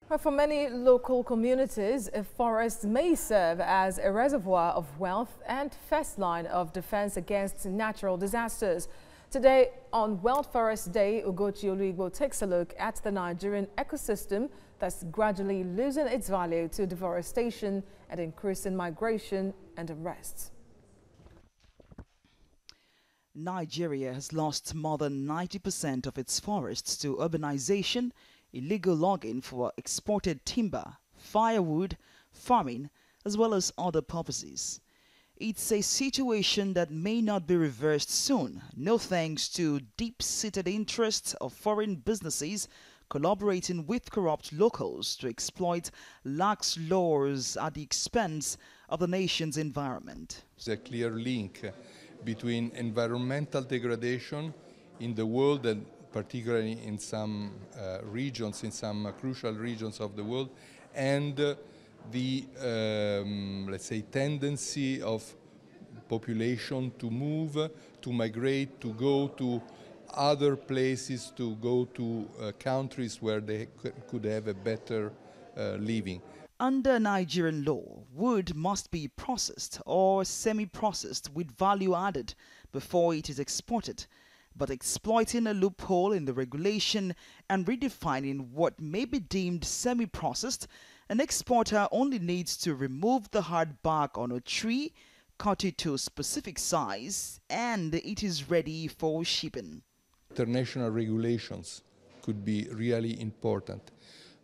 Well, for many local communities, a forest may serve as a reservoir of wealth and first line of defense against natural disasters. Today, on World Forest Day, Ugochi Oluigbo takes a look at the Nigerian ecosystem that's gradually losing its value to deforestation and increasing migration and unrest. Nigeria has lost more than 90% of its forests to urbanization, illegal logging for exported timber, firewood, farming, as well as other purposes. It's a situation that may not be reversed soon, no thanks to deep-seated interests of foreign businesses collaborating with corrupt locals to exploit lax laws at the expense of the nation's environment. There's a clear link between environmental degradation in the world, and particularly in some regions, in some crucial regions of the world, and the, let's say, tendency of population to move, to migrate, to go to other places, to go to countries where they could have a better living. Under Nigerian law, wood must be processed or semi-processed with value added before it is exported. But exploiting a loophole in the regulation and redefining what may be deemed semi-processed, an exporter only needs to remove the hard bark on a tree, cut it to a specific size, and it is ready for shipping. International regulations could be really important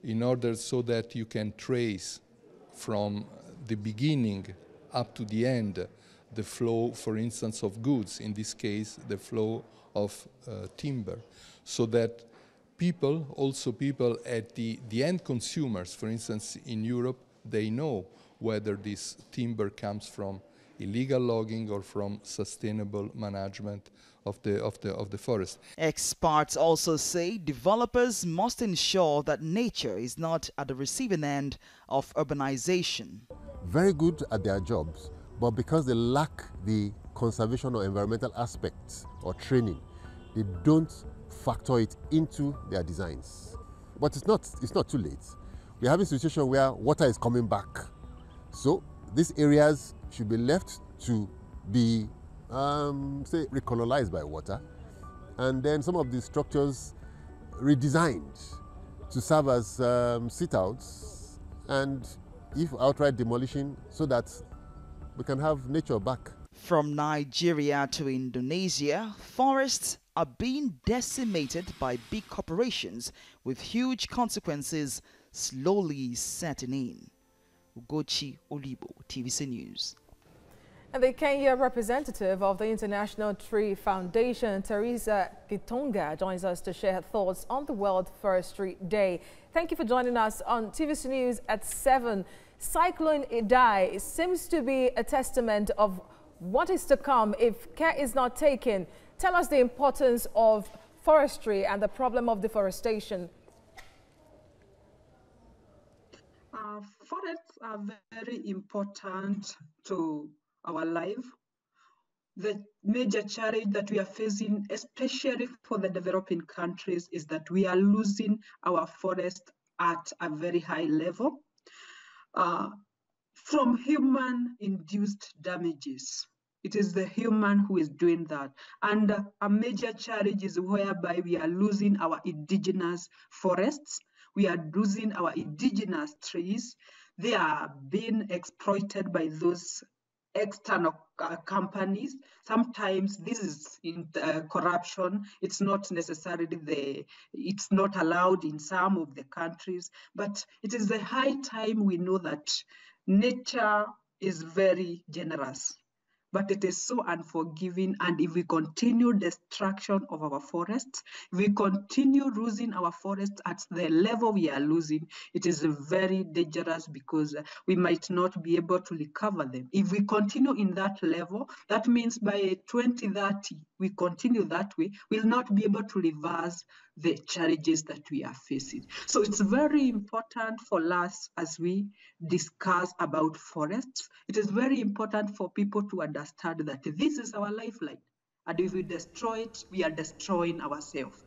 in order so that you can trace from the beginning up to the end the flow, for instance, of goods, in this case the flow of timber, so that people at the end consumers, for instance in Europe, they know whether this timber comes from illegal logging or from sustainable management of the forest. Experts also say developers must ensure that nature is not at the receiving end of urbanization. Very good at their jobs, but because they lack the conservation or environmental aspects or training, they don't factor it into their designs. But it's not too late. We have a situation where water is coming back. So these areas should be left to be, say, recolonized by water, and then some of these structures redesigned to serve as sit-outs, and if outright demolition, so that we can have nature back. From Nigeria to Indonesia, forests are being decimated by big corporations with huge consequences slowly setting in. Ugochi Oluigbo, TVC News. And the Kenya representative of the International Tree Foundation, Teresa Gitonga, joins us to share her thoughts on the World Forestry Day. Thank you for joining us on TVC News at 7. Cyclone Idai seems to be a testament of what is to come if care is not taken. Tell us the importance of forestry and the problem of deforestation. Forests are very important to our life. The major challenge that we are facing, especially for the developing countries, is that we are losing our forest at a very high level from human-induced damages. It is the human who is doing that. And a major challenge is whereby we are losing our indigenous forests. We are losing our indigenous trees. They are being exploited by those external companies. Sometimes this is in corruption. It's not necessarily it's not allowed in some of the countries, but it is the high time we know that nature is very generous, but it is so unforgiving. And if we continue destruction of our forests, if we continue losing our forests at the level we are losing, it is very dangerous, because we might not be able to recover them. If we continue in that level, that means by 2030, we continue that way, we'll not be able to reverse the challenges that we are facing. So it's very important for us, as we discuss about forests, it is very important for people to understand that this is our lifeline. And if we destroy it, we are destroying ourselves.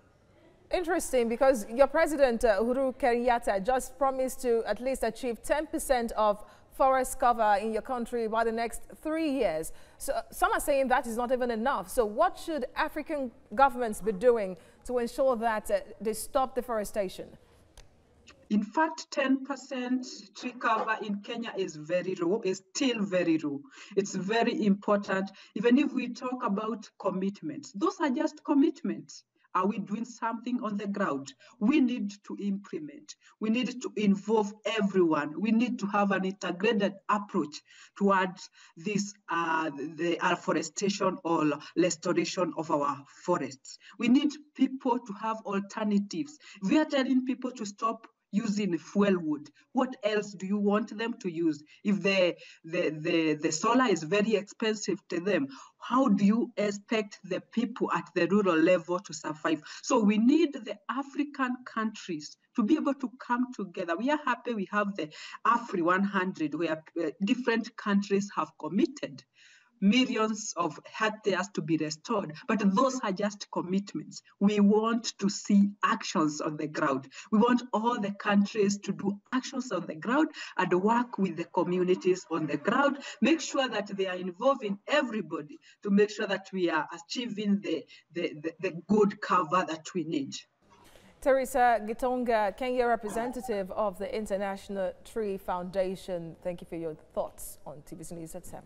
Interesting, because your president, Uhuru Kenyatta, just promised to at least achieve 10% of forest cover in your country by the next 3 years. So some are saying that is not even enough. So what should African governments be doing to ensure that they stop deforestation? In fact, 10% tree cover in Kenya is very low, is still very low. It's very important. Even if we talk about commitments, those are just commitments. Are we doing something on the ground? We need to implement. We need to involve everyone. We need to have an integrated approach towards this, the afforestation or restoration of our forests. We need people to have alternatives. We are telling people to stop using fuel wood. What else do you want them to use? If the solar is very expensive to them, how do you expect the people at the rural level to survive? So we need the African countries to be able to come together. We are happy we have the Afri 100 where different countries have committed millions of hectares to be restored, but those are just commitments. We want to see actions on the ground. We want all the countries to do actions on the ground and work with the communities on the ground, make sure that they are involving everybody to make sure that we are achieving the good cover that we need. Teresa Gitonga, Kenya representative of the International Tree Foundation, thank you for your thoughts on TVC News at 7.